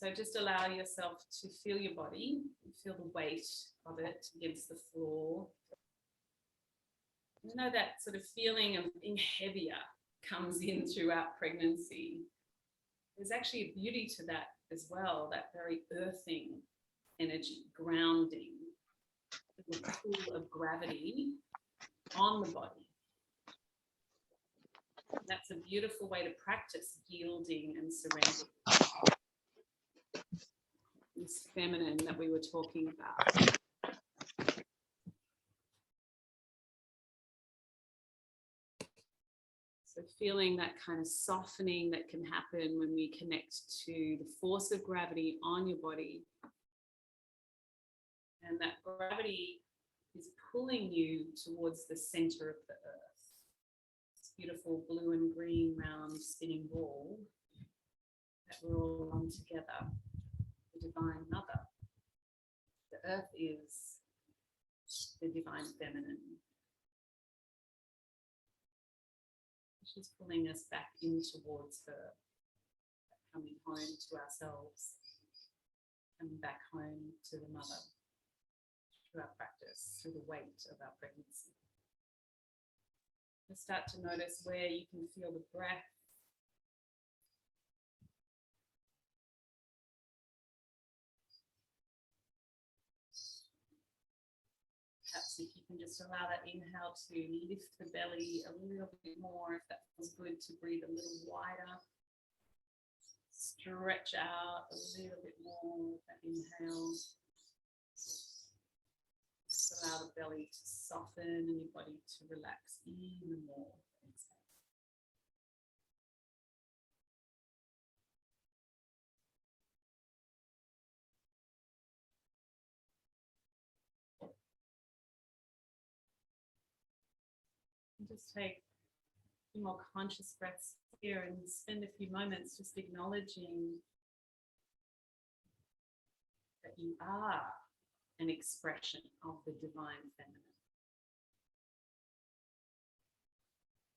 So just allow yourself to feel your body, feel the weight of it against the floor. You know, that sort of feeling of being heavier comes in throughout pregnancy. There's actually a beauty to that as well, that very earthing energy, grounding, the pull of gravity on the body. That's a beautiful way to practice yielding and surrendering. This feminine that we were talking about. So feeling that kind of softening that can happen when we connect to the force of gravity on your body. And that gravity is pulling you towards the center of the earth. This beautiful blue and green round spinning ball that we're all on together. The Divine Mother. The earth is the Divine Feminine. She's pulling us back in towards her, coming home to ourselves, coming back home to the Mother, through our practice, through the weight of our pregnancy. Just start to notice where you can feel the breath. Perhaps if you can just allow that inhale to lift the belly a little bit more, if that feels good, to breathe a little wider. Stretch out a little bit more with that inhale. Just allow the belly to soften and your body to relax even more. Just take a few more conscious breaths here and spend a few moments just acknowledging that you are an expression of the Divine Feminine.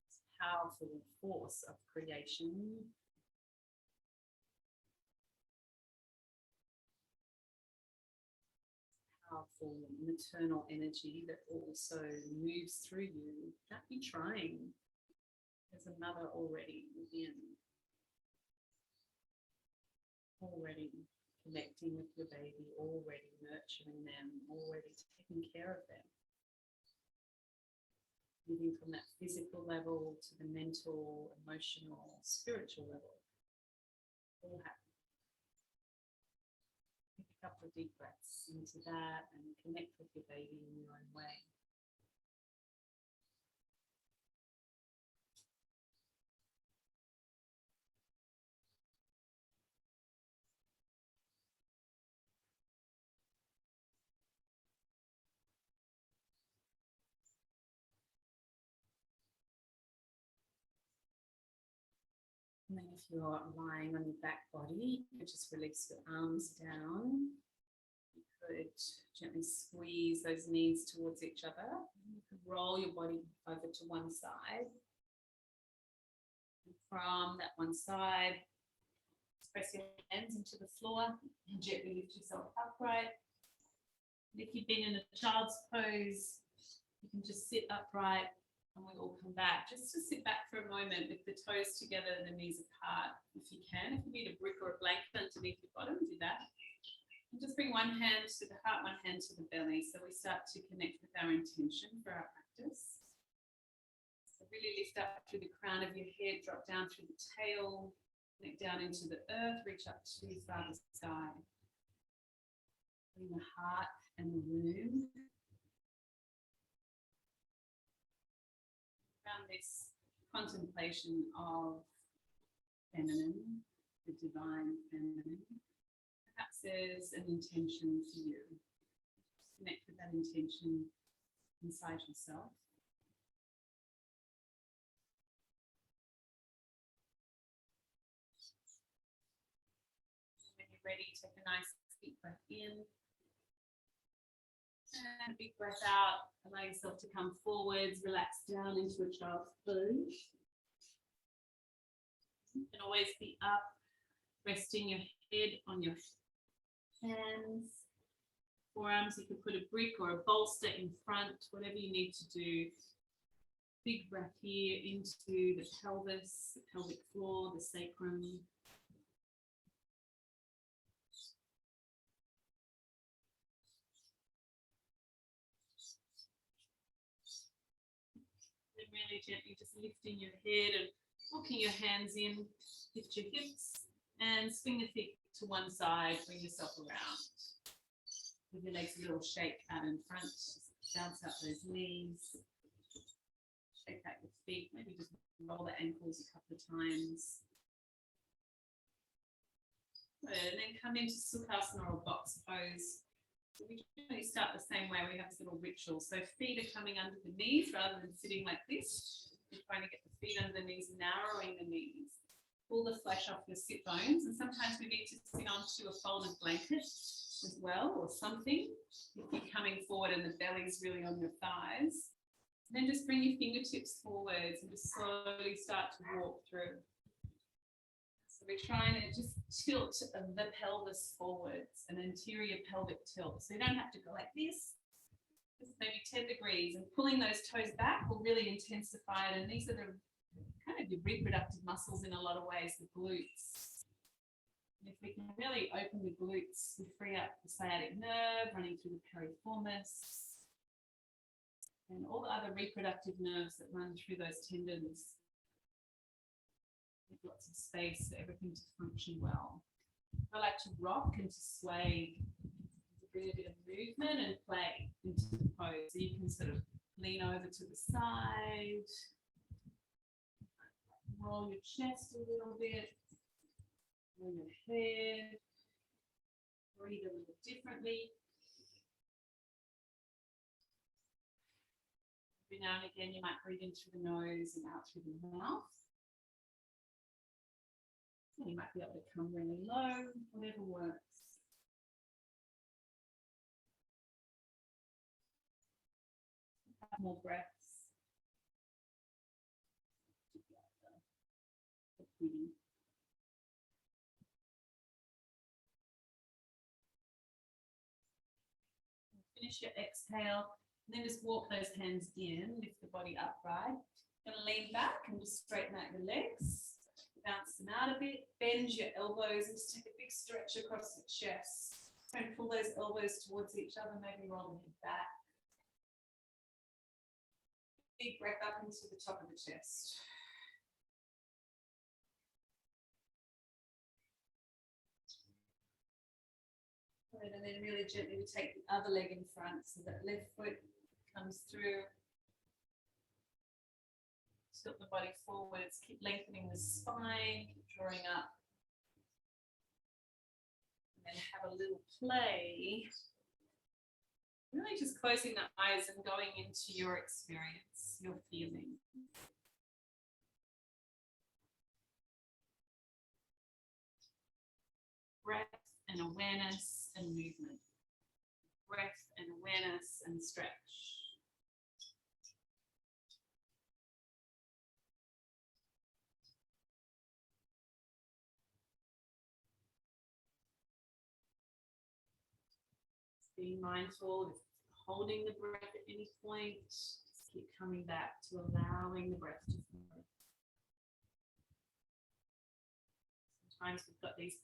This powerful force of creation. Powerful maternal energy that also moves through you without you trying. There's a mother already within, already connecting with your baby, already nurturing them, already taking care of them. Moving from that physical level to the mental, emotional, spiritual level. All happening. Take a couple of deep breaths into that and connect with your baby in your own way. And then if you're lying on your back body, you could just release your arms down. You could gently squeeze those knees towards each other. You could roll your body over to one side. And from that one side, press your hands into the floor and gently lift yourself upright. And if you've been in a child's pose, you can just sit upright. And we all come back, just to sit back for a moment with the toes together and the knees apart, if you can. If you need a brick or a blanket underneath your bottom, do that. And just bring one hand to the heart, one hand to the belly. So we start to connect with our intention for our practice. So really lift up through the crown of your head, drop down through the tail, connect down into the earth, reach up to the farthest sky. Bring the heart and the womb. Around this contemplation of feminine, the Divine Feminine, perhaps there's an intention for you. Just connect with that intention inside yourself. When you're ready, take a nice deep breath in. And a big breath out. Allow yourself to come forwards, relax down into a child's pose. You can always be up, resting your head on your hands, forearms. You can put a brick or a bolster in front, whatever you need to do. Big breath here into the pelvis, the pelvic floor, the sacrum. And really gently just lifting your head and hooking your hands in, lift your hips and swing the feet to one side, bring yourself around. Give your legs a little shake out in front, bounce out those knees. Shake out your feet, maybe just roll the ankles a couple of times. Good. And then come into Sukhasana or box pose. So we generally start the same way. We have this little ritual. So feet are coming under the knees rather than sitting like this. You're trying to get the feet under the knees, narrowing the knees. Pull the flesh off your sit bones. And sometimes we need to sit onto a folded blanket as well, or something. If you're coming forward and the belly's really on your thighs. Then just bring your fingertips forwards and just slowly start to walk through. So we're trying to just tilt the pelvis forwards, an anterior pelvic tilt. So you don't have to go like this, just maybe 10 degrees, and pulling those toes back will really intensify it. And these are the kind of your reproductive muscles in a lot of ways, the glutes. And if we can really open the glutes, we free up the sciatic nerve running through the piriformis. And all the other reproductive nerves that run through those tendons. Give lots of space for everything to function well. I like to rock and to sway, to bring a bit of movement and play into the pose. So you can sort of lean over to the side, roll your chest a little bit, roll your head, breathe a little differently. Every now and again, you might breathe in through the nose and out through the mouth. And you might be able to come really low, whatever works. A couple more breaths. Finish your exhale. And then just walk those hands in, lift the body upright. Going to lean back and just straighten out your legs. Bounce them out a bit. Bend your elbows and just take a big stretch across the chest. Try and pull those elbows towards each other, maybe roll the head back. Big breath up into the top of the chest. Good. And then really gently we take the other leg in front so that left foot comes through. Tilt the body forwards, keep lengthening the spine, keep drawing up. And then have a little play. Really just closing the eyes and going into your experience, your feeling. Breath and awareness and movement. Breath and awareness and stretch. Being mindful of holding the breath at any point. Just keep coming back to allowing the breath to flow. Sometimes we've got these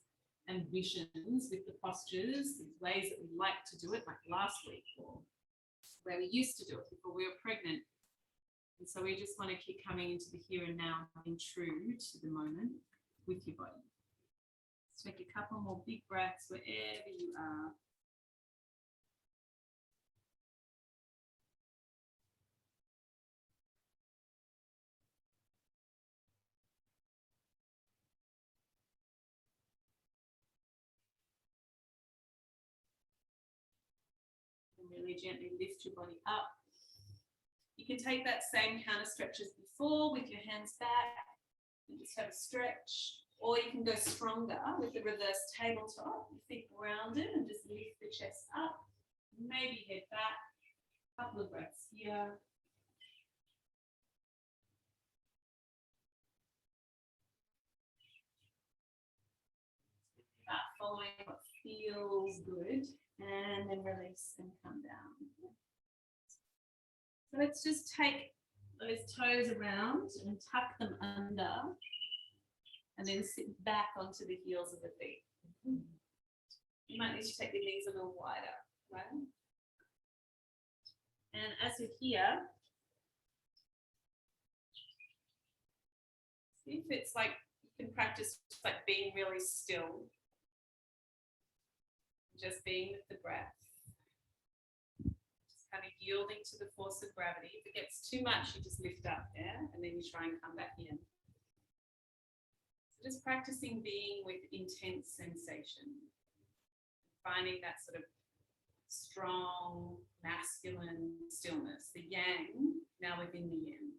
ambitions with the postures, these ways that we like to do it, like last week, or where we used to do it before we were pregnant. And so we just want to keep coming into the here and now, being true to the moment with your body. Let's take a couple more big breaths wherever you are. Really gently lift your body up. You can take that same counter stretch as before with your hands back and just have a stretch, or you can go stronger with the reverse tabletop. Your feet grounded and just lift the chest up. Maybe head back. A couple of breaths here. About following what feels good, and then release and come down. So let's just take those toes around and tuck them under, and then sit back onto the heels of the feet. You might need to take the knees a little wider, right? And as you're here, see if it's like you can practice like being really still, just being with the breath, just kind of yielding to the force of gravity. If it gets too much, you just lift up there, and then you try and come back in. So just practicing being with intense sensation, finding that sort of strong, masculine stillness, the yang now within the yin.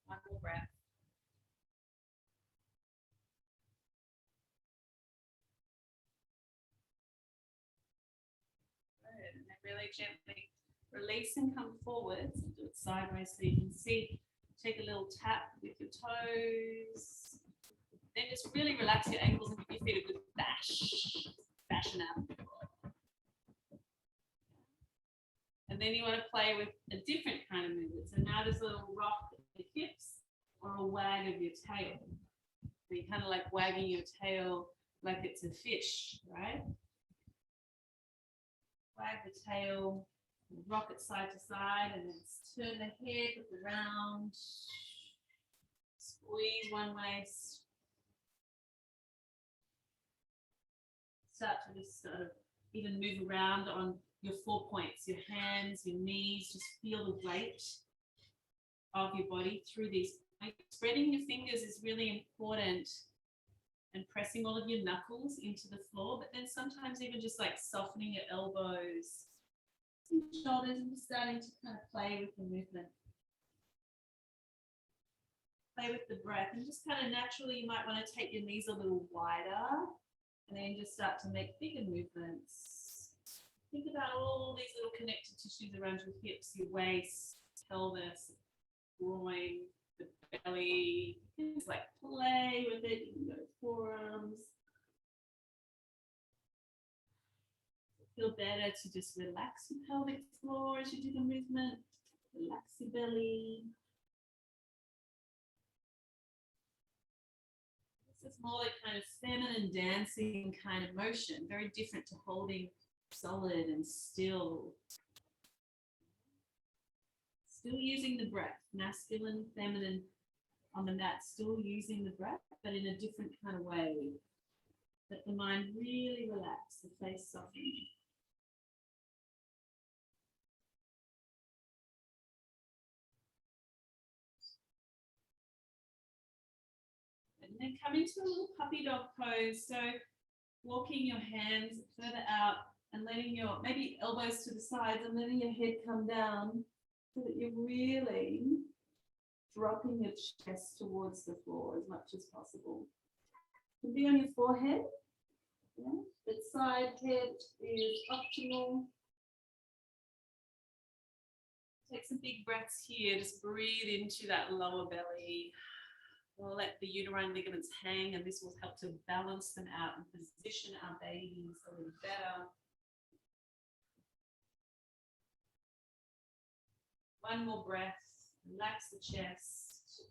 One more breath. Good. And then really gently release and come forward. So do it sideways so you can see. Take a little tap with your toes. Then just really relax your ankles and give your feet a good bash. Bashing out. And then you want to play with a different kind of movement. So now there's a little rock at the hips or a wag of your tail. So you're kind of like wagging your tail like it's a fish, right? Wag the tail, rock it side to side, and then turn the head, look around, squeeze one way, start to just sort of even move around on your 4 points, your hands, your knees, just feel the weight of your body through these points. Spreading your fingers is really important, and pressing all of your knuckles into the floor, but then sometimes even just like softening your elbows, shoulders, and just starting to kind of play with the movement. Play with the breath, and just kind of naturally you might want to take your knees a little wider, and then just start to make bigger movements. Think about all these little connected tissues around your hips, your waist, pelvis, groin, the belly. Just like play with it. You can go forearms. Feel better to just relax your pelvic floor as you do the movement. Relax your belly. This is more like kind of feminine dancing kind of motion, very different to holding solid and still. Still using the breath, masculine, feminine on the mat, still using the breath, but in a different kind of way. Let the mind really relax, the face soften. And then come into a little puppy dog pose. So walking your hands further out and letting your, maybe elbows to the sides, and letting your head come down so that you're really dropping your chest towards the floor as much as possible. You can be on your forehead, yeah? But side head is optimal. Take some big breaths here, just breathe into that lower belly. We'll let the uterine ligaments hang, and this will help to balance them out and position our babies a little better. One more breath, relax the chest.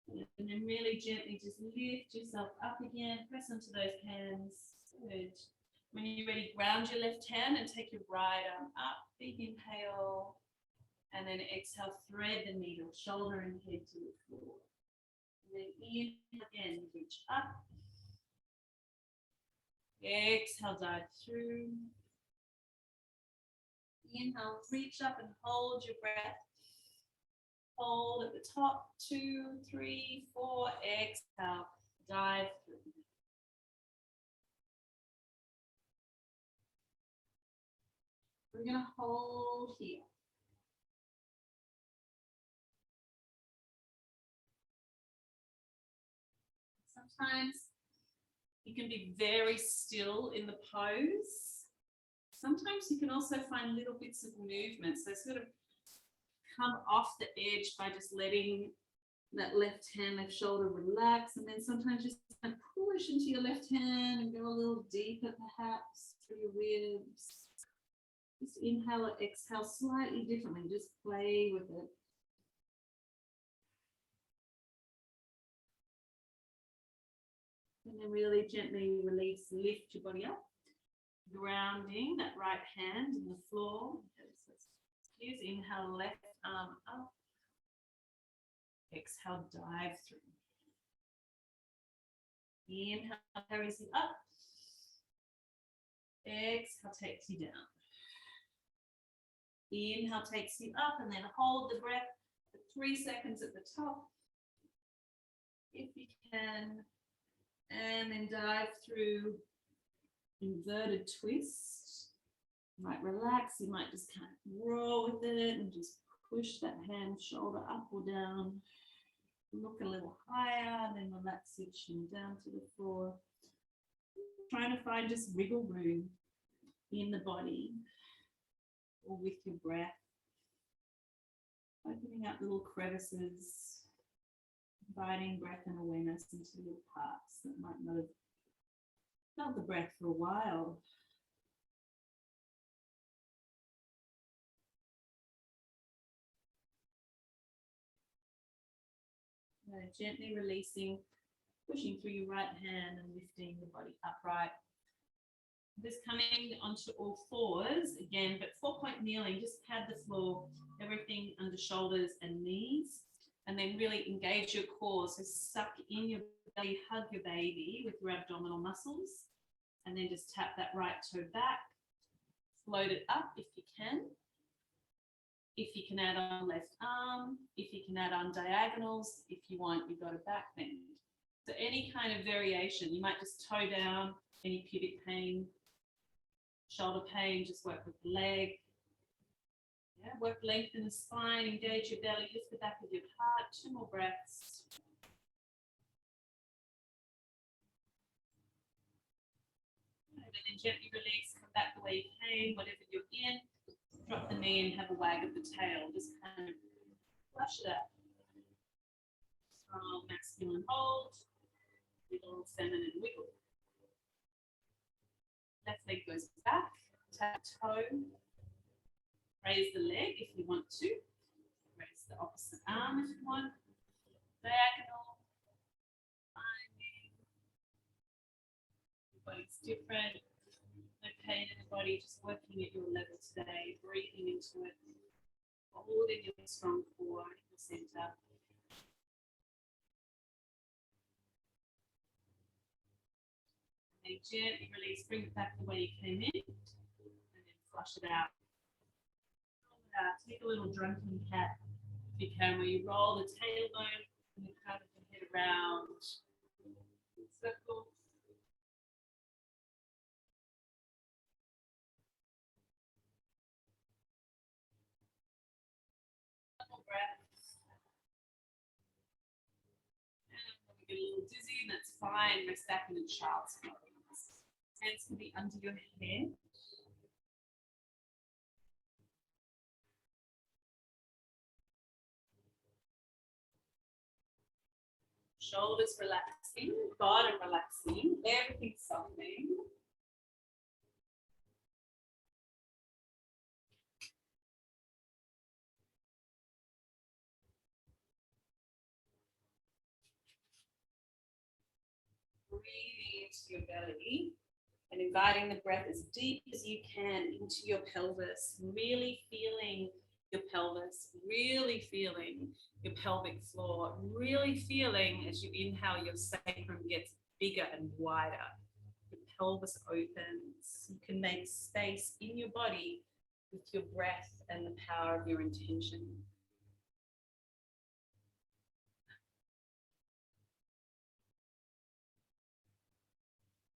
And then really gently just lift yourself up again, press onto those hands. Good. When you're ready, ground your left hand and take your right arm up. Big inhale. And then exhale, thread the needle, shoulder and head to the floor. And then inhale again, reach up. Exhale, dive through. Inhale, reach up and hold your breath. Hold at the top, 2, 3, 4. Exhale, dive through. We're going to hold here. Sometimes you can be very still in the pose. Sometimes you can also find little bits of movement. So sort of come off the edge by just letting that left hand, left shoulder relax. And then sometimes just kind of push into your left hand and go a little deeper perhaps through your ribs. Just inhale or exhale slightly differently. Just play with it. And then really gently release, lift your body up. Grounding that right hand in the floor. Use inhale, left arm up. Exhale, dive through. Inhale carries you up. Exhale takes you down. Inhale takes you up, and then hold the breath for 3 seconds at the top, if you can, and then dive through inverted twist. You might relax, you might just kind of roll with it and just push that hand, shoulder up or down. Look a little higher, and then relax your chin down to the floor. Trying to find just wiggle room in the body or with your breath. Opening up little crevices, inviting breath and awareness into little parts that might not have felt the breath for a while. Gently releasing, pushing through your right hand and lifting the body upright. Just coming onto all fours again, but 4-point kneeling, just pad the floor, everything under shoulders and knees, and then really engage your core. So suck in your belly, hug your baby with your abdominal muscles, and then just tap that right toe back, float it up if you can. If you can add on left arm, if you can add on diagonals, if you want, you've got a back bend. So any kind of variation, you might just toe down, any pubic pain, shoulder pain, just work with the leg. Yeah, work length in the spine, engage your belly, lift the back of your heart. 2 more breaths. And then gently release, come back the way you came, whatever you're in. Drop the knee and have a wag of the tail. Just kind of flush it out. Strong masculine hold. Little feminine wiggle. Left leg goes back. Tap toe. Raise the leg if you want to. Raise the opposite arm if you want. Diagonal. Finding. Your body's different. No pain in the body, just working at your level today, breathing into it, holding your strong core in the center. And gently release, bring it back the way you came in, and then flush it out. Take a little drunken cat, if you can, where you roll the tailbone and the crown of the head around. Circle. Breaths. And when we get a little dizzy, that's fine. Rest back in the child's pose. Hands can be under your head. Shoulders relaxing, bottom relaxing, everything softening. Breathing into your belly and inviting the breath as deep as you can into your pelvis, really feeling your pelvis, really feeling your pelvic floor, really feeling as you inhale your sacrum gets bigger and wider. Your pelvis opens. You can make space in your body with your breath and the power of your intention.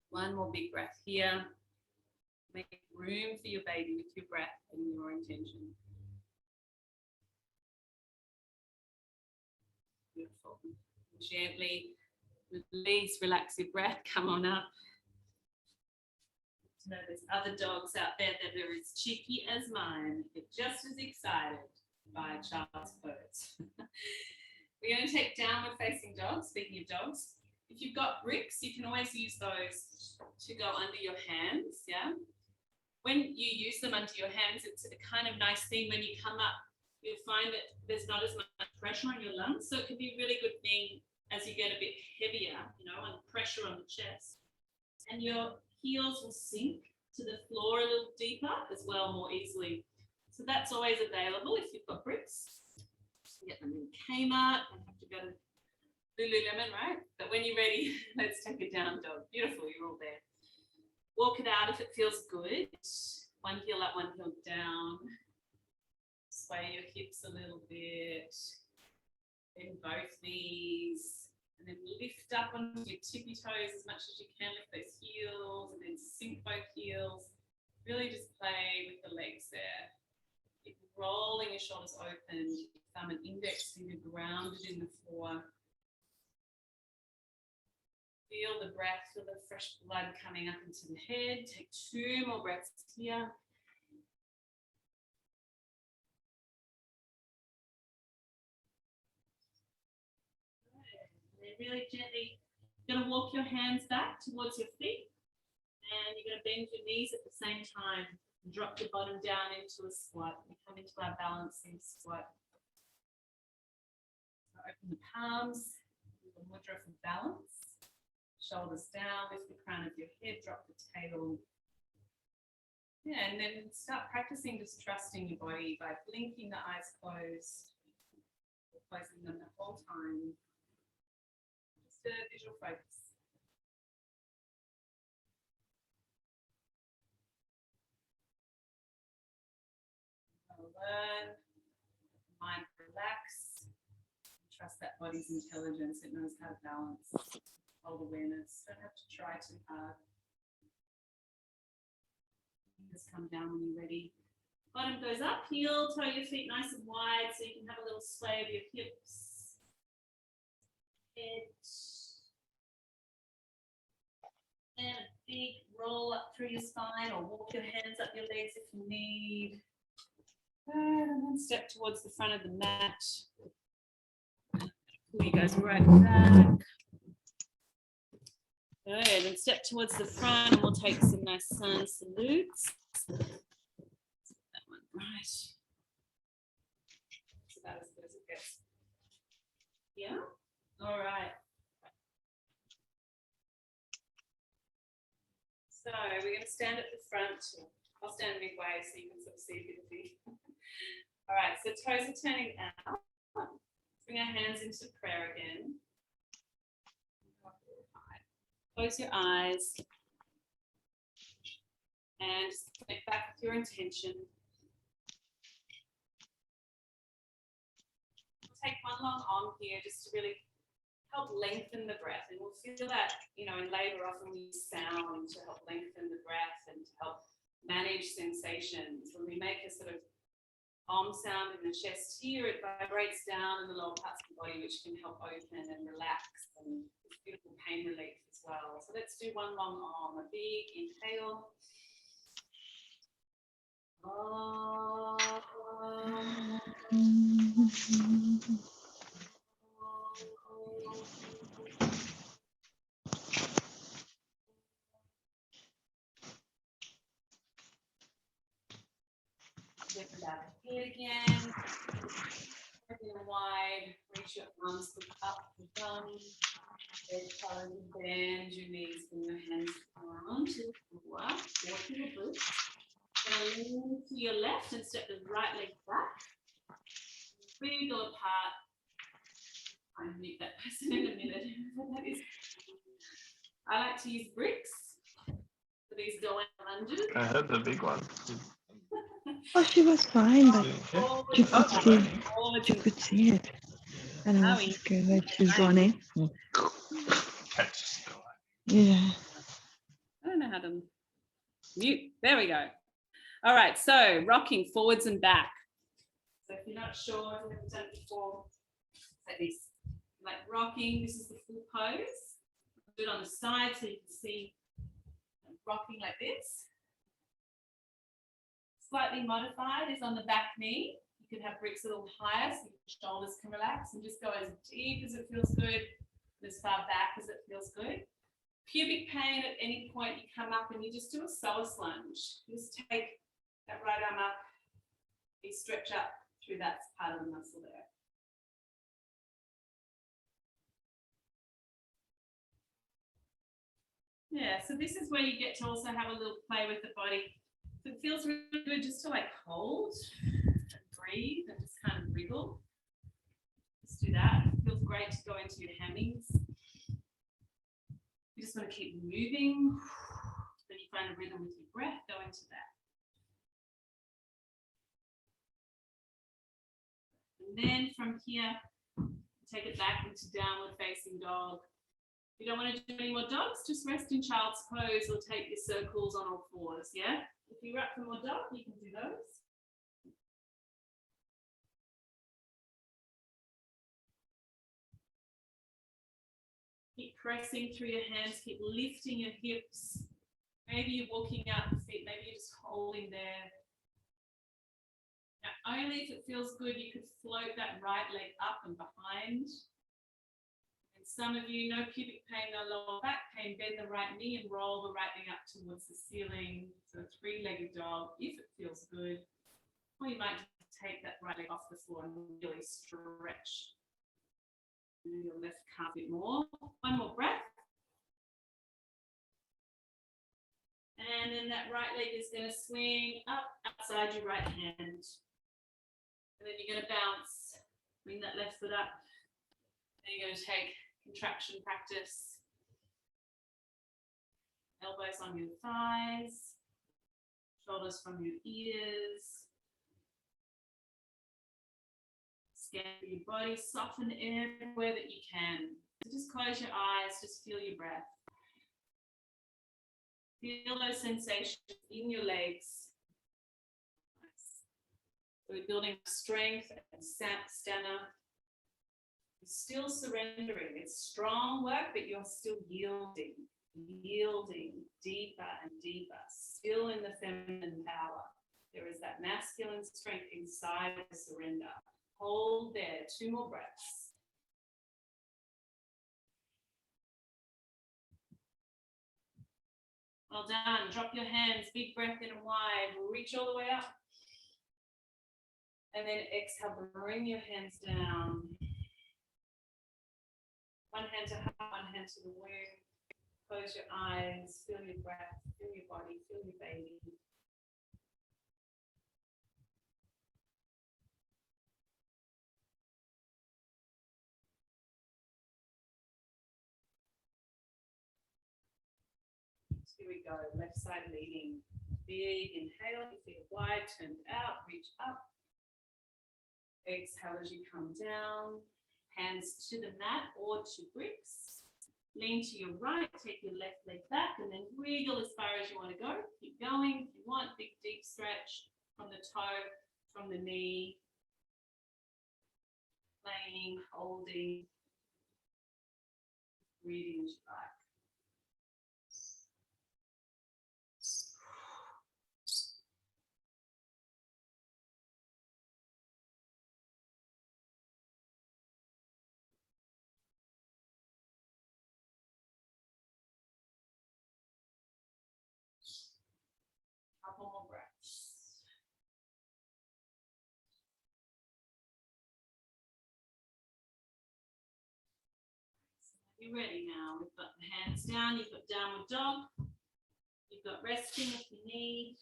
One more big breath here. Make room for your baby with your breath and your intention. Beautiful. Gently release, relax your breath. Come on up. to know there's other dogs out there that are as cheeky as mine, get just as excited by child's pose. We're going to take downward facing dog. Speaking of dogs, if you've got bricks, you can always use those to go under your hands. Yeah. When you use them under your hands, it's a kind of nice thing. When you come up, you'll find that there's not as much pressure on your lungs. So it can be a really good thing as you get a bit heavier, you know, and pressure on the chest. And your heels will sink to the floor a little deeper as well, more easily. So that's always available if you've got bricks. Get them in Kmart. Don't have to go to Lululemon, right? But when you're ready, let's take it down, dog. Beautiful, you're all there. Walk it out if it feels good. One heel up, one heel down. Sway your hips a little bit. Bend both knees. And then lift up onto your tippy toes as much as you can. Lift those heels and then sink both heels. Really just play with the legs there. Keep rolling your shoulders open. Thumb and index finger grounded in the floor. Feel the breath, feel the fresh blood coming up into the head. Take 2 more breaths here. And then really gently, you're going to walk your hands back towards your feet. And you're going to bend your knees at the same time. Drop your bottom down into a squat. We come into our balancing squat. So open the palms, the mudra for balance. Shoulders down, lift the crown of your head, drop the tail. Yeah, and then start practicing just trusting your body by blinking the eyes closed, or closing them the whole time. Just a visual focus. Learn, mind relax, trust that body's intelligence, it knows how to balance. Hold awareness, don't have to try too hard. Just come down when you're ready. Bottom goes up, heel, toe your feet nice and wide so you can have a little sway of your hips. Head. And a big roll up through your spine or walk your hands up your legs if you need. And then step towards the front of the mat. Pull you guys right back. Good, then step towards the front and we'll take some nice sun salutes. That one right. That's about as good as it gets. Yeah? All right. So we're going to stand at the front. I'll stand midway so you can sort of see a bit of me. All right, so toes are turning out. Bring our hands into prayer again. Close your eyes and just connect back with your intention. We'll take one long arm here just to really help lengthen the breath. And we'll feel that, you know, in labor often we use sound to help lengthen the breath and to help manage sensations. When we make a sort of sound in the chest here, it vibrates down in the lower parts of the body, which can help open and relax and it's beautiful pain relief as well. So let's do one long arm, a big inhale. Lift it out here again. Open them wide. Reach your arms up and down. Bend your knees, bring your hands down to the floor. Walk to your boots. Then lean to your left and step the right leg back. Wiggle apart. I'll meet that person in a minute. That is. I like to use bricks for these going lunges. I had the big one. Oh, she was fine, but you could see it. And I was scared that she's gone in. Yeah. I don't know how to mute. There we go. All right, so rocking forwards and back. So if you're not sure, if you haven't done it before, like this. Like rocking, this is the full pose. Do it on the side so you can see rocking like this. Slightly modified is on the back knee. You can have bricks a little higher so your shoulders can relax and just go as deep as it feels good, as far back as it feels good. Pubic pain, at any point you come up and you just do a psoas lunge. Just take that right arm up, you stretch up through that part of the muscle there. Yeah, so this is where you get to also have a little play with the body. So it feels really good just to like hold, and breathe, and just kind of wriggle. Just do that. It feels great to go into your hammies. You just want to keep moving. Then you find a rhythm with your breath, go into that. And then from here, take it back into downward facing dog. If you don't want to do any more dogs, just rest in child's pose or take your circles on all fours, yeah? If you're up for more dog, you can do those. Keep pressing through your hands, keep lifting your hips. Maybe you're walking out the feet, maybe you're just holding there. Now, only if it feels good, you could float that right leg up and behind. And some of you, no pubic pain, no lower back pain, bend the right knee and roll the right knee up towards the ceiling. So a three-legged dog, if it feels good. Or you might just take that right leg off the floor and really stretch your left calf a bit more. One more breath. And then that right leg is going to swing up outside your right hand. And then you're going to bounce, bring that left foot up. Then you're going to take contraction practice. Elbows on your thighs, shoulders from your ears. Scan your body, soften everywhere that you can. So just close your eyes, just feel your breath. Feel those sensations in your legs. Nice. So we're building strength and stamina. You're still surrendering. It's strong work, but you're still yielding deeper and deeper, still in the feminine power. There is that masculine strength inside the surrender. Hold there, 2 more breaths. Well done. Drop your hands, big breath in and wide. Reach all the way up. And then exhale, bring your hands down. One hand to heart, one hand to the womb. Close your eyes, feel your breath, feel your body, feel your baby. Here we go, left side leading. Big inhale, your feet wide, turned out, reach up. Exhale as you come down, hands to the mat or to bricks. Lean to your right, take your left leg back and then wriggle as far as you want to go. Keep going if you want, big deep stretch from the toe, from the knee. Playing, holding, breathing as you like. Couple more breaths. So you're ready now. We've got the hands down, you've got downward dog, you've got resting if you need.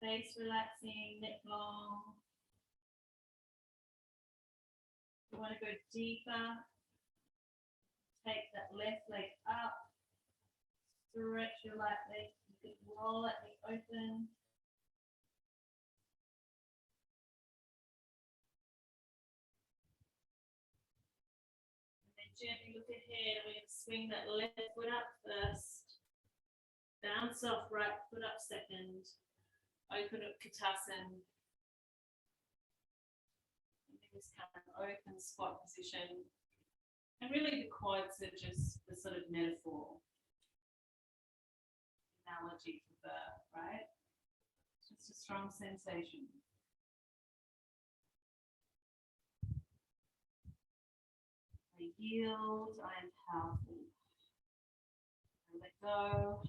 Face relaxing, neck long. You want to go deeper. Take that left leg up. Stretch your right leg. You can roll that leg open. And then gently look ahead. We're going to swing that left foot up first. Bounce off right foot up second. Open up Katasana. And then just come in open squat position. And really the quads are just the sort of metaphor. analogy for birth, right? Just a strong sensation. I yield, I am powerful. I let go,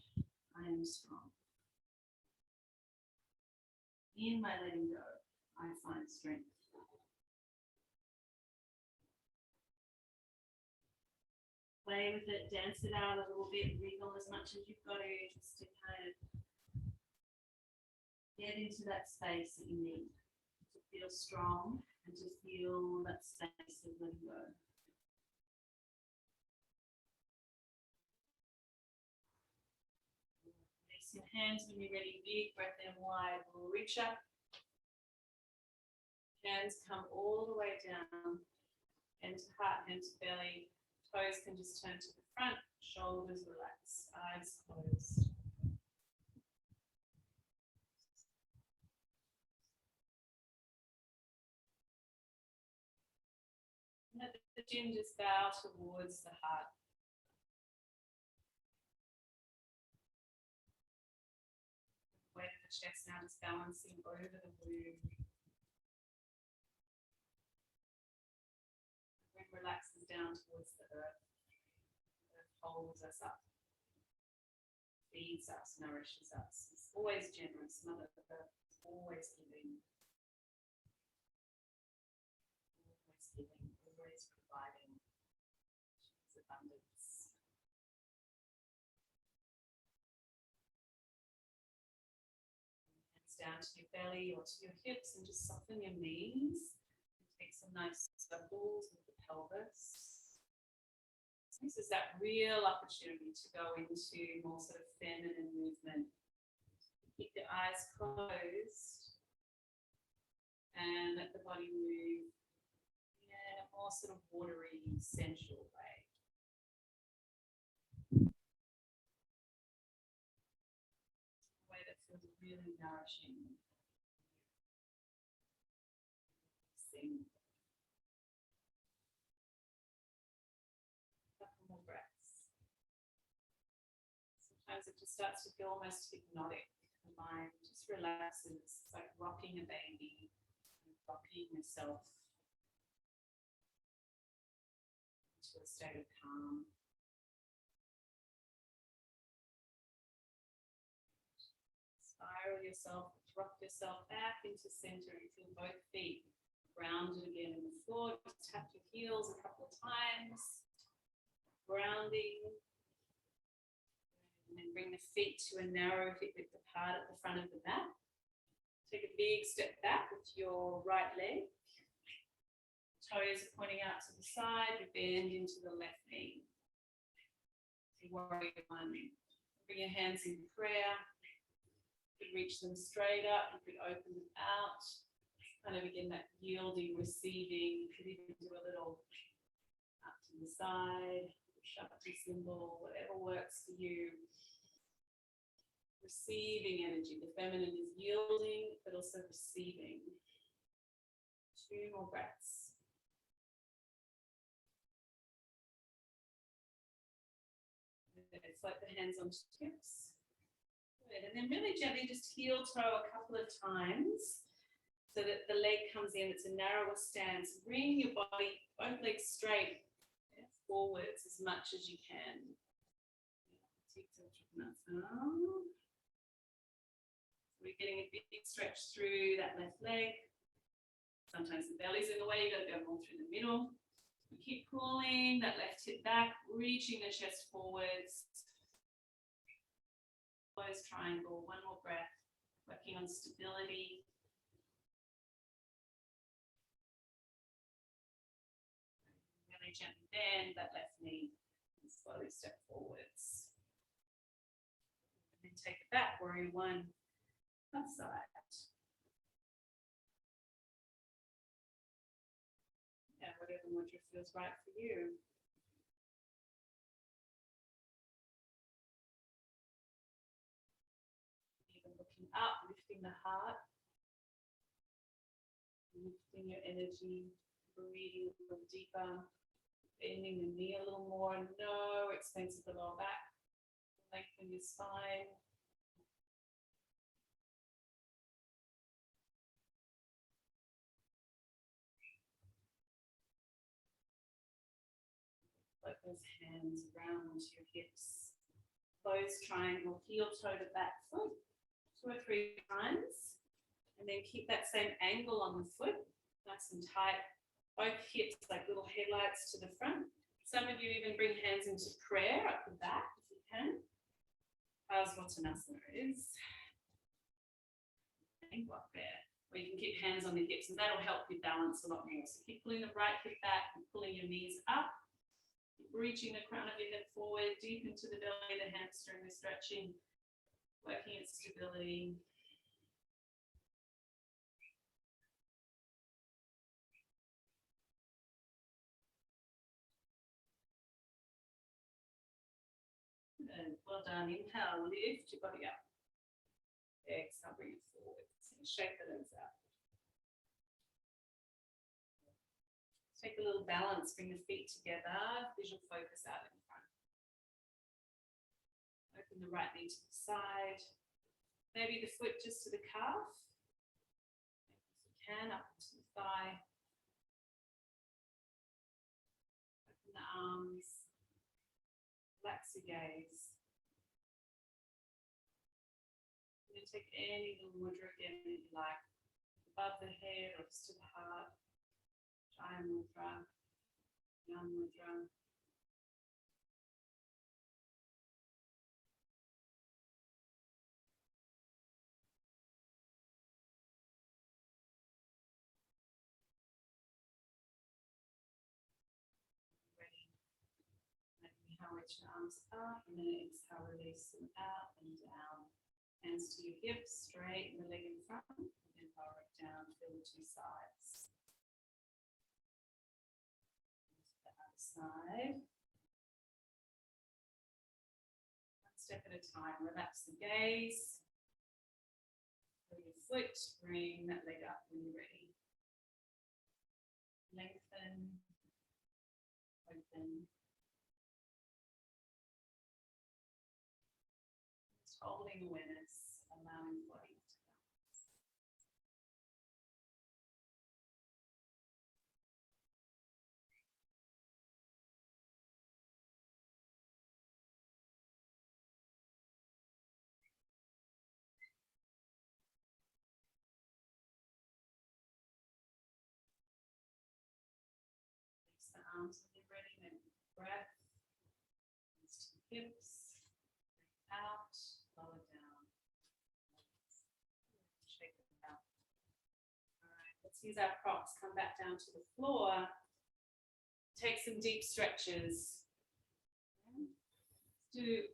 I am strong. In my letting go, I find strength. Play with it, dance it out a little bit, wriggle as much as you've got to, just to kind of get into that space that you need to feel strong and to feel that space of letting go. Release your hands when you're ready, big breath in wide, we'll reach up. Hands come all the way down, hand to heart, hand to belly. Toes can just turn to the front, shoulders relax, eyes closed. And at the chin, just bow towards the heart. The weight of the chest now is balancing over the womb. Relaxes down towards the earth. The earth holds us up, feeds us, nourishes us. It's always generous. Mother Earth is always giving, always providing. She's abundance. Hands down to your belly or to your hips and just soften your knees. Take some nice circles with the pelvis. This is that real opportunity to go into more sort of feminine movement. Keep your eyes closed and let the body move in a more sort of watery, sensual way. A way that feels really nourishing. Sing. Couple more breaths. Sometimes it just starts to feel almost hypnotic. The mind just relaxes. It's like rocking a baby, rocking yourself into a state of calm. Spiral yourself, rock yourself back into center. You feel both feet grounded again in the floor. Just tap your heels a couple of times. Grounding. And then bring the feet to a narrow hip width apart at the front of the mat. Take a big step back with your right leg. Toes are pointing out to the side. You bend into the left knee. Warrior one. Bring your hands in prayer. You could reach them straight up. You could open them out. Kind of again that yielding, receiving. You could even do a little up to the side, Shakti symbol, whatever works for you. Receiving energy. The feminine is yielding, but also receiving. 2 more breaths. Float the hands onto hips. Good. And then really gently just heel toe a couple of times, so that the leg comes in, it's a narrower stance. Bring your body, both legs straight, forwards as much as you can. We're getting a big stretch through that left leg. Sometimes the belly's in the way, you've got to go more through the middle. We keep pulling that left hip back, reaching the chest forwards. Close triangle, 1 more breath, working on stability. Gently bend that left knee and slowly step forwards. And then take it back, warrior 1, outside. Yeah, whatever mudra feels right for you. Even looking up, lifting the heart, lifting your energy, breathing a little deeper. Bending the knee a little more, no expense of the lower back. Lengthen your spine. those hands around onto your hips. Close triangle, heel toe to back foot, 2 or 3 times. And then keep that same angle on the foot, nice and tight. Both hips like little headlights to the front. Some of you even bring hands into prayer up the back if you can. Uttanasana is angle up there, where you can keep hands on the hips, and that'll help you balance a lot more. So keep pulling the right hip back and pulling your knees up. Keep reaching the crown of your head forward, deep into the belly, the hamstring, the stretching, working at stability. Good. Well done. Inhale, lift your body up. Exhale, bring it forward. So shake the legs out. Take a little balance, bring the feet together, visual focus out in front. Open the right knee to the side. Maybe the foot just to the calf. If you can, up to the thigh. Open the arms. Relax your gaze. You can take any little mudra again that you like, above the head or just to the heart. Jaya mudra, Yan mudra. Ready. Inhale, reach your arms up, and then exhale, release them out and down. Hands to your hips, straighten the leg in front, and then lower it down, feel the 2 sides. The other side. One step at a time, relax the gaze. Pull your foot, bring that leg up when you're ready. Lengthen, open. Just holding awareness, allowing the body to balance. Release the arms when you're ready, then breath. Hands to the hips. Breathe out, lower down. Shake it out. All right, let's use our props. Come back down to the floor. Take some deep stretches. Let's do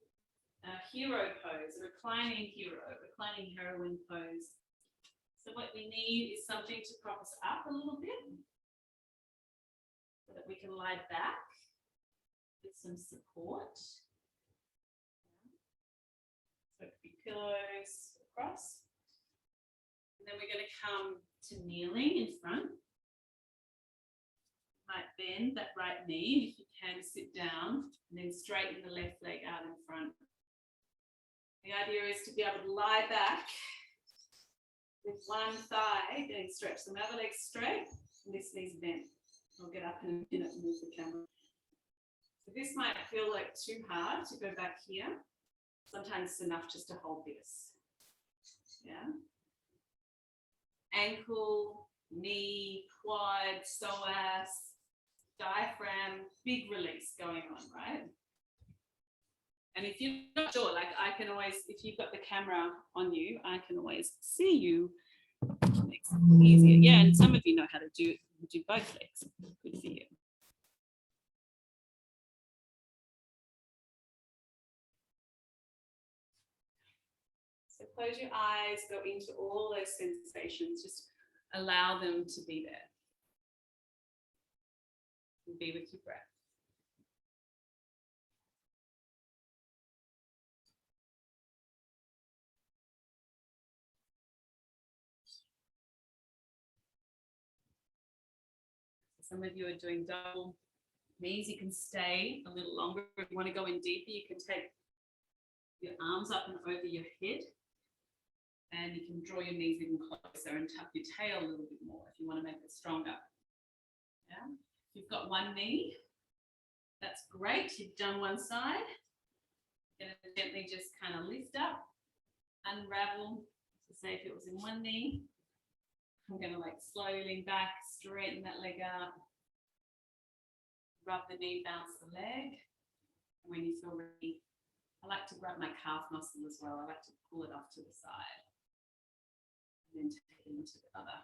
a hero pose, a reclining heroine pose. So what we need is something to prop us up a little bit so that we can lie back with some support. So it could be pillows across. And then we're going to come to kneeling in front. Might bend that right knee, if you can, sit down, and then straighten the left leg out in front. The idea is to be able to lie back with one thigh getting stretched, the other leg straight, and this knee's bent. I'll get up in a minute and move the camera. So this might feel like too hard to go back here. Sometimes it's enough just to hold this. Yeah. Ankle, knee, quad, psoas, diaphragm, big release going on, right? And if you're not sure, like I can always, if you've got the camera on you, I can always see you, which makes it easier. Yeah, and some of you know how to do both legs. Good for you. So close your eyes, go into all those sensations, just allow them to be there. And be with your breath. Some of you are doing double knees. You can stay a little longer. If you want to go in deeper, you can take your arms up and over your head. And you can draw your knees even closer and tuck your tail a little bit more if you want to make it stronger. Yeah. If you've got one knee, That's great. You've done one side. Going to gently just kind of lift up, unravel. So say if it was in one knee, I'm going to like slowly lean back, straighten that leg out, rub the knee, bounce the leg. And when you feel ready, I like to grab my calf muscle as well. I like to pull it off to the side and then take it into the other.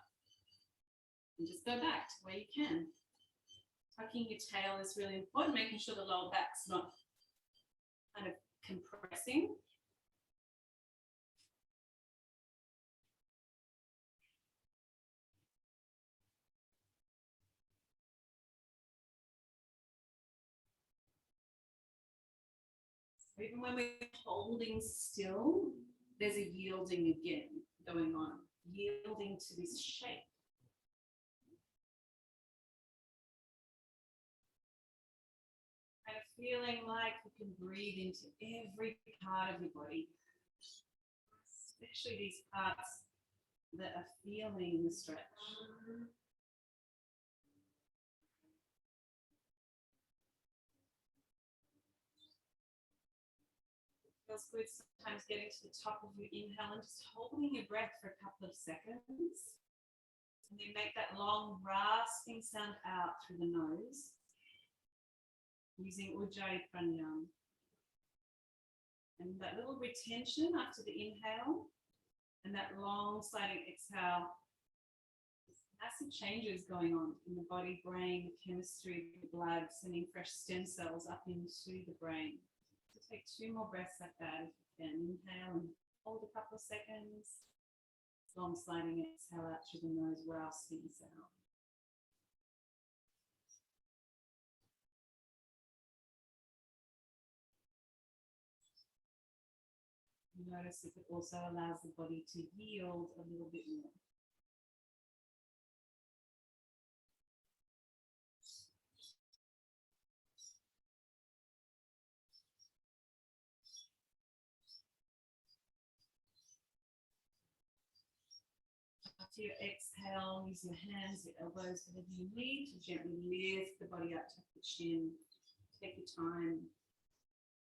And just go back to where you can. Tucking your tail is really important, making sure the lower back's not kind of compressing. So even when we're holding still, there's a yielding again going on, yielding to this shape. Kind of feeling like you can breathe into every part of your body, especially these parts that are feeling the stretch. Feels good sometimes getting to the top of your inhale and just holding your breath for a couple of seconds. And then make that long rasping sound out through the nose using Ujjayi Pranayama. And that little retention after the inhale and that long sliding exhale, massive changes going on in the body, brain, chemistry, the blood, sending fresh stem cells up into the brain. So take 2 more breaths like that if you can. Inhale and hold a couple of seconds. Long sliding exhale out through the nose, rasping sound. Notice if it also allows the body to yield a little bit more. After your exhale, use your hands, your elbows, whatever you need to gently lift the body up to the chin. Take your time.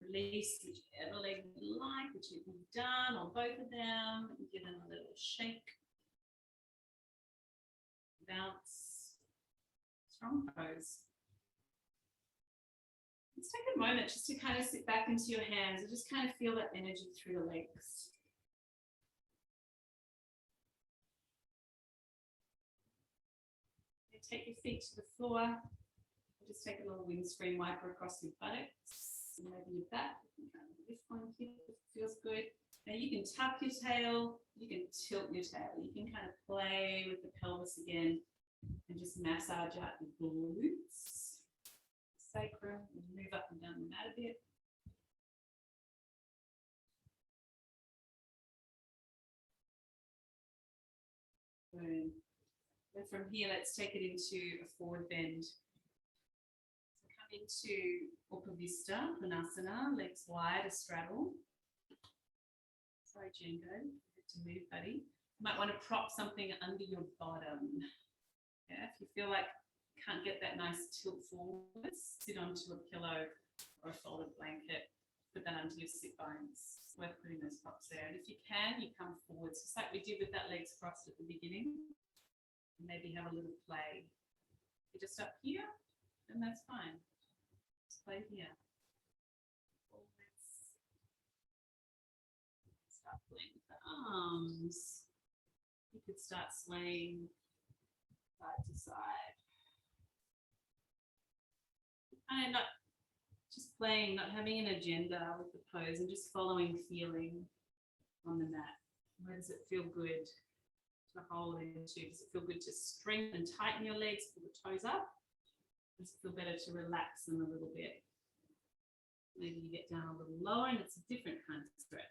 Release whichever leg you like, whichever you've done, or both of them, and give them a little shake. Bounce. Strong pose. Let's take a moment just to kind of sit back into your hands and just kind of feel that energy through the legs. And take your feet to the floor. Just take a little windscreen wiper across your buttocks, and maybe your back. You can kind of lift one here if it feels good. Now you can tuck your tail, you can tilt your tail. You can kind of play with the pelvis again and just massage out the glutes, sacrum, and move up and down the mat a bit. Boom. And from here, let's take it into a forward bend. Into Upavista, Konasana, legs wide, a straddle. Sorry, Django, good to move, buddy. You might want to prop something under your bottom. Yeah, if you feel like you can't get that nice tilt forward, sit onto a pillow or a folded blanket, put that under your sit bones. It's worth putting those props there. And if you can, you come forwards, just like we did with that legs crossed at the beginning. And maybe have a little play. You're just up here, and that's fine. Play here. Start playing with the arms. You could start swaying side to side. And not just playing, not having an agenda with the pose and just following feeling on the mat. Where does it feel good to hold into? Does it feel good to strengthen and tighten your legs, pull the toes up? Does it feel better to relax them a little bit? Maybe you get down a little lower and it's a different kind of stretch.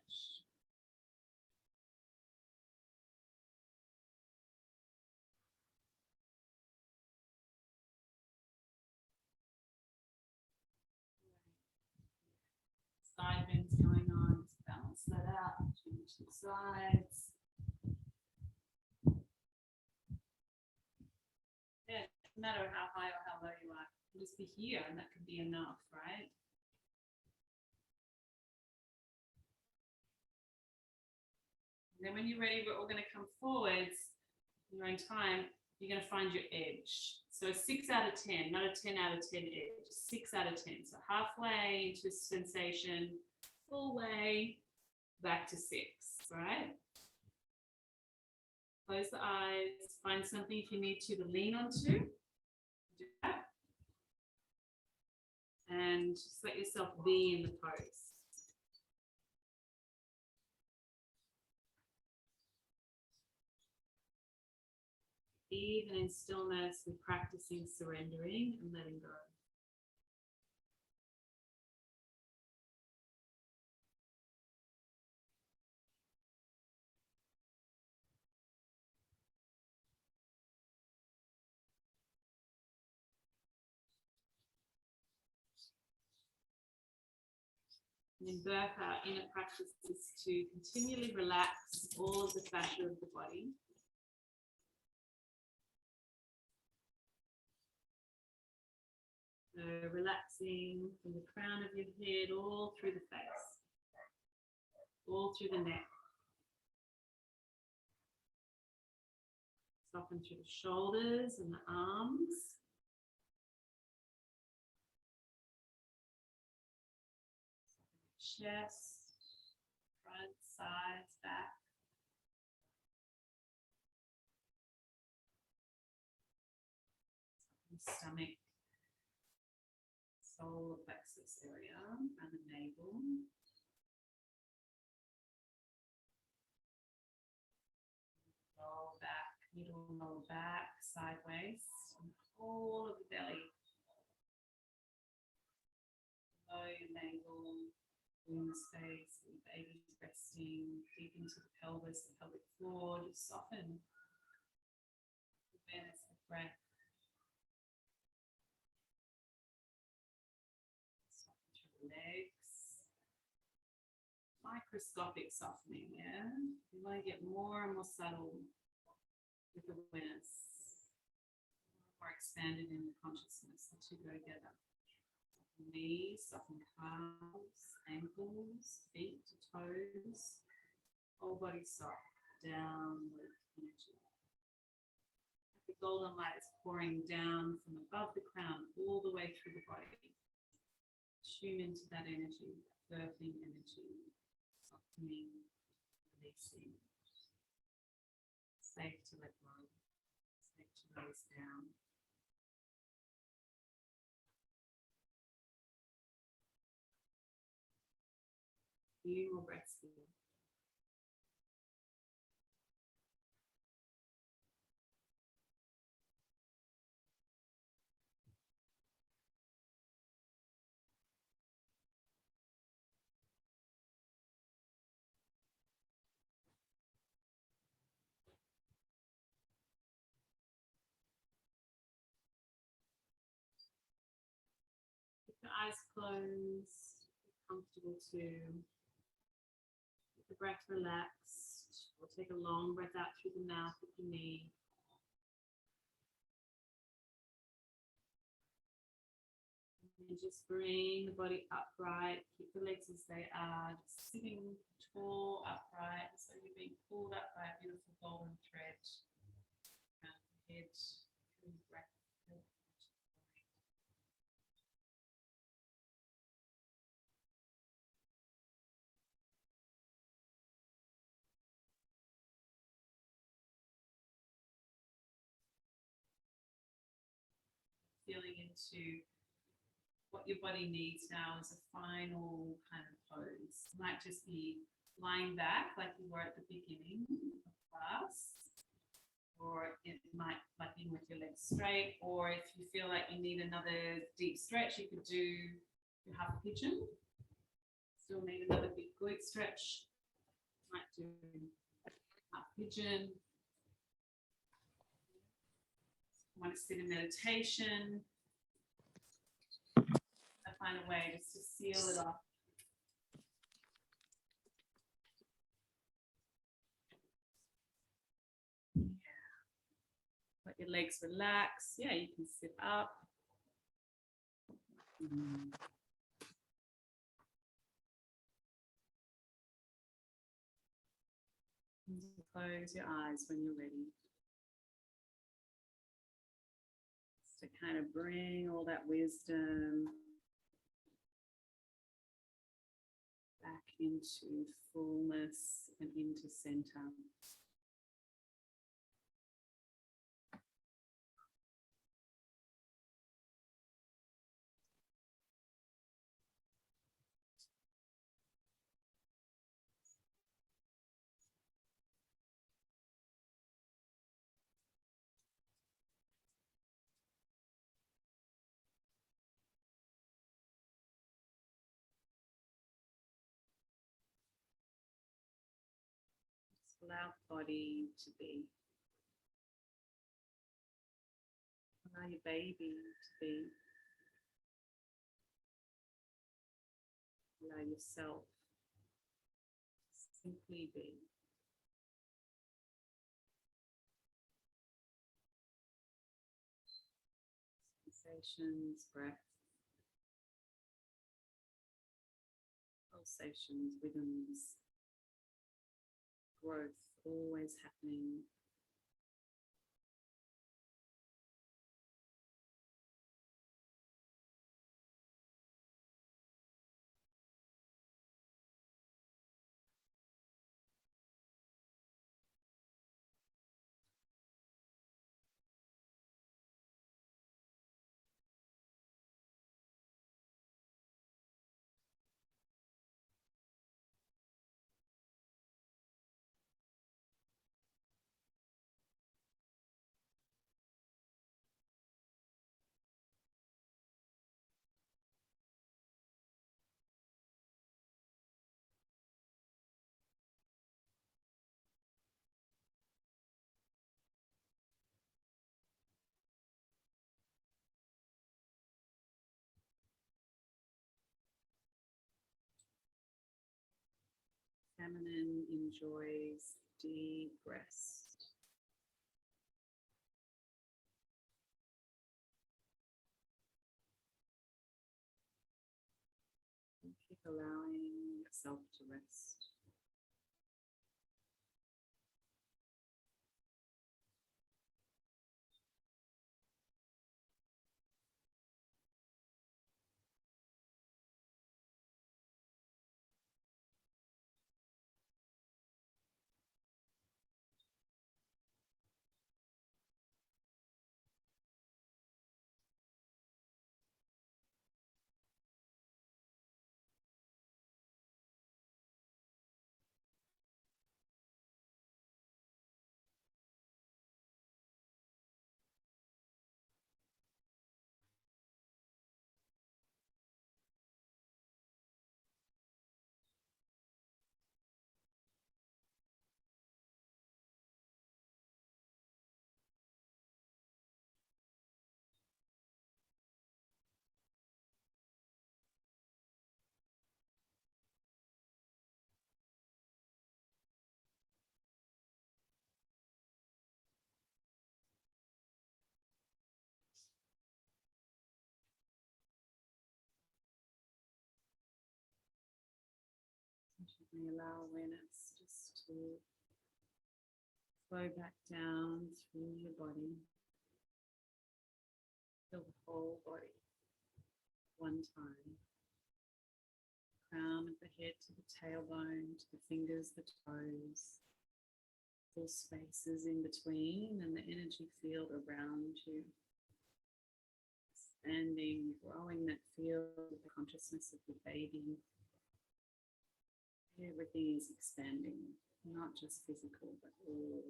Side bends going on, just balance that out, change the sides. Yeah, No matter how high or how low you are, you'll just be here, and that could be enough, right? And then when you're ready, we're all going to come forwards in your own time. You're going to find your edge. So a 6 out of 10, not a 10 out of 10 edge, 6 out of 10. So halfway into sensation, full way back to 6, right? Close the eyes, find something if you need to lean onto. Do that. And just let yourself be in the pose. Even in stillness, we're practicing surrendering and letting go. And in birth, our inner practice is to continually relax all of the fascia of the body. So relaxing from the crown of your head all through the face, all through the neck. Soften through the shoulders and the arms. Chest, front, sides, back. Stomach, solar plexus area, and the navel. Roll back, middle, roll back, sideways, and whole of the belly. Below your navel, womb space, the baby's resting deep into the pelvis, the pelvic floor. Just soften. Awareness of breath. Soften through the legs. Microscopic softening, yeah? You want to get more and more subtle with awareness. More expanded in the consciousness. The two go together. Knees, soften calves, ankles, feet to toes, whole body soft, downward energy. The golden light is pouring down from above the crown all the way through the body. Tune into that energy, birthing energy, softening, releasing. Safe to let go, safe to release down. Few more breaths here. Keep your eyes closed, comfortable too. Keep the breath relaxed. We'll take a long breath out through the mouth if you need. And just bring the body upright. Keep the legs as they are. Just sitting tall, upright. So you're being pulled up by a beautiful golden thread around the head, through the breath. Feeling into what your body needs now as a final kind of pose. It might just be lying back like you were at the beginning of class, or it might like being with your legs straight, or if you feel like you need another deep stretch, you could do your half pigeon. Still need another big glute stretch. Might do half pigeon. Want to sit in meditation. I find a way just to seal it off. Yeah. Let your legs relax. Yeah, you can sit up. Close your eyes when you're ready. To kind of bring all that wisdom back into fullness and into center. Allow the body to be. Allow your baby to be. Allow yourself to simply be. Sensations, breath, pulsations, rhythms, growth always happening. Feminine enjoys deep rest. And keep allowing yourself to rest. You may allow awareness just to flow back down through your body. Feel the whole body one time. Crown of the head to the tailbone, to the fingers, the toes. Full spaces in between and the energy field around you. Expanding, growing that field of the consciousness of the baby. Everything is expanding, not just physical, but all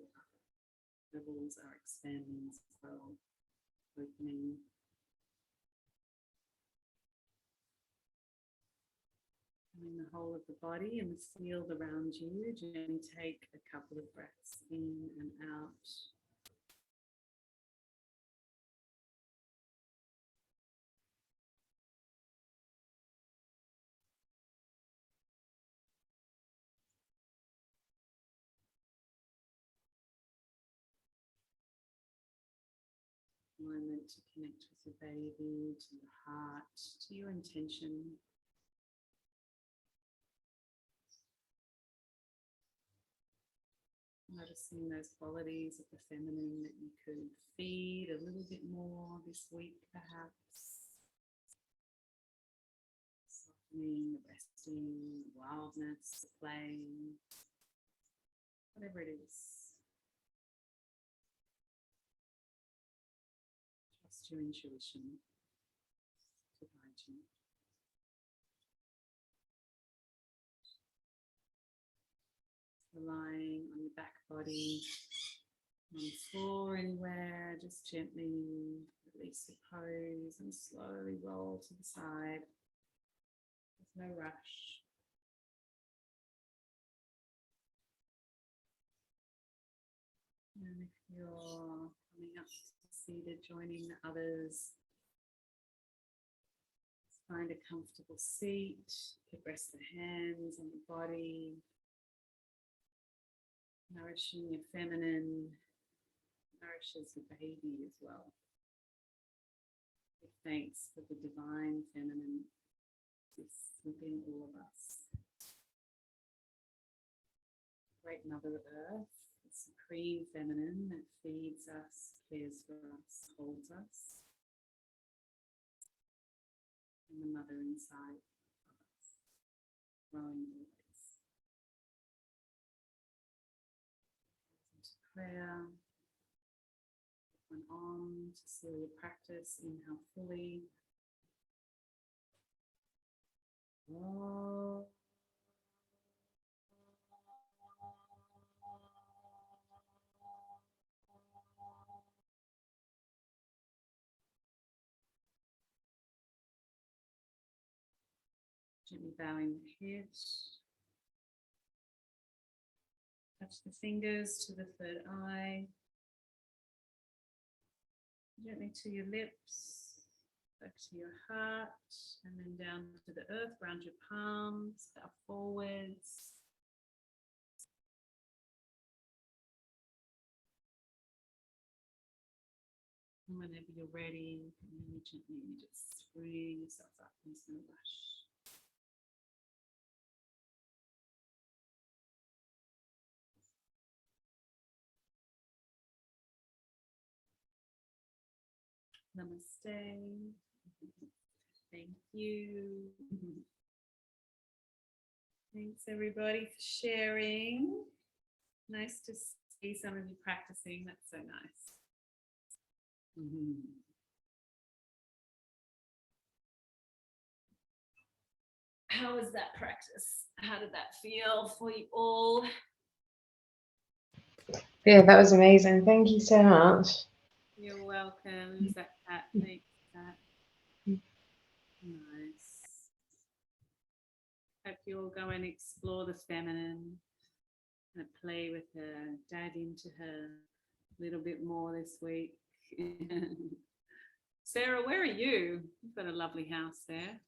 levels are expanding as well, opening. And the whole of the body and the field around you, gently take a couple of breaths in and out. moment to connect with your baby, to your heart, to your intention. Noticing those qualities of the feminine that you could feed a little bit more this week, perhaps. Softening, the resting, the wildness, the playing, whatever it is. Trust your intuition to guide you. Lying on your back body, on the floor anywhere, just gently release the pose and slowly roll to the side. There's no rush. And if you're coming up to seated, joining the others, find a comfortable seat. You could rest the hands on the body. Nourishing your feminine nourishes the baby as well. Give thanks for the divine feminine exists within all of us. Great Mother Earth, the supreme feminine that feeds us, cares for us, holds us. And the mother inside of us, growing always. Prayer. One on to seal your practice. Inhale fully. Oh. Gently bowing the head. Touch the fingers to the third eye. Gently to your lips, back to your heart, and then down to the earth, round your palms, bow forwards. And whenever you're ready, you gently just free yourself up. There's no rush. Namaste. Thank you. Thanks everybody for sharing. Nice to see some of you practicing. That's so nice. How was that practice? How did that feel for you all? Yeah, that was amazing. Thank you so much. You're welcome. Is that Kat? Thanks, Kat. Nice. Hope you all go and explore the feminine and play with her, dive into her a little bit more this week. Sarah, where are you? You've got a lovely house there.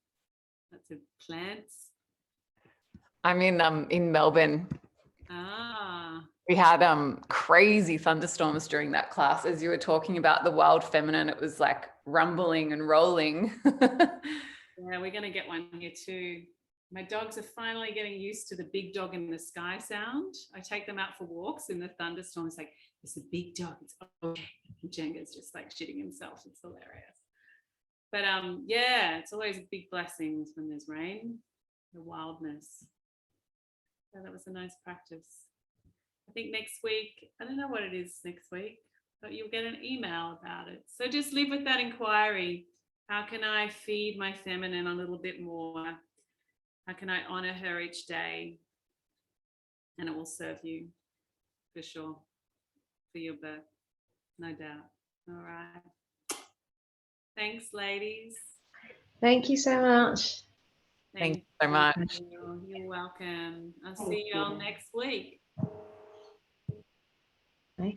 Lots of plants. I'm in Melbourne. Ah. We had crazy thunderstorms during that class. As you were talking about the wild feminine, it was like rumbling and rolling. Yeah, we're going to get one here too. My dogs are finally getting used to the big dog in the sky sound. I take them out for walks in the thunderstorm. It's like, it's a big dog. It's okay. And Jenga's just like shitting himself. It's hilarious. But yeah, it's always big blessings when there's rain, the wildness. So that was a nice practice. I think next week, I don't know what it is next week, but you'll get an email about it. So just live with that inquiry. How can I feed my feminine a little bit more? How can I honor her each day? And it will serve you for sure, for your birth, no doubt. All right. Thanks, ladies. Thank you so much. Thank you so much. You're welcome. I'll see you all next week. Bye.